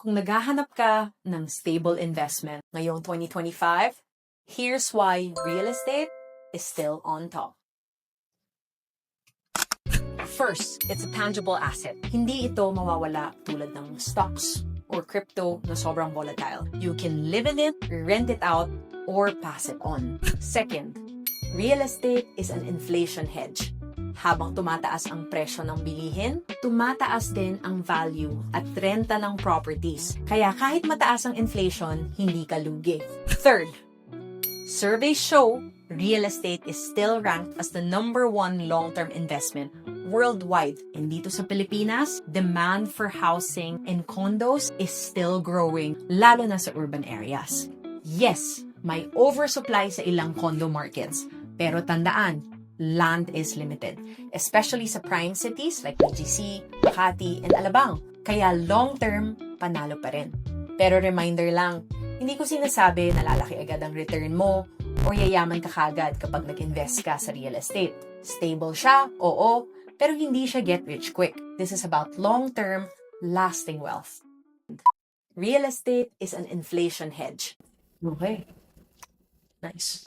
Kung naghahanap ka ng stable investment ngayong 2025, here's why real estate is still on top. First, it's a tangible asset. Hindi ito mawawala tulad ng stocks or crypto na sobrang volatile. You can live in it, rent it out, or pass it on. Second, real estate is an inflation hedge. Habang tumataas ang presyo ng bilihin, tumataas din ang value at renta ng properties. Kaya kahit mataas ang inflation, hindi ka lugi. Third, surveys show real estate is still ranked as the #1 long-term investment worldwide. And dito sa Pilipinas, demand for housing and condos is still growing, lalo na sa urban areas. Yes, may oversupply sa ilang condo markets, pero tandaan, land is limited, especially sa prime cities like BGC, Makati, and Alabang. Kaya long-term, panalo pa rin. Pero reminder lang, hindi ko sinasabi na lalaki agad ang return mo o yayaman ka kagad kapag nag-invest ka sa real estate. Stable siya, oo, pero hindi siya get rich quick. This is about long-term, lasting wealth. Real estate is an inflation hedge. Okay. Nice.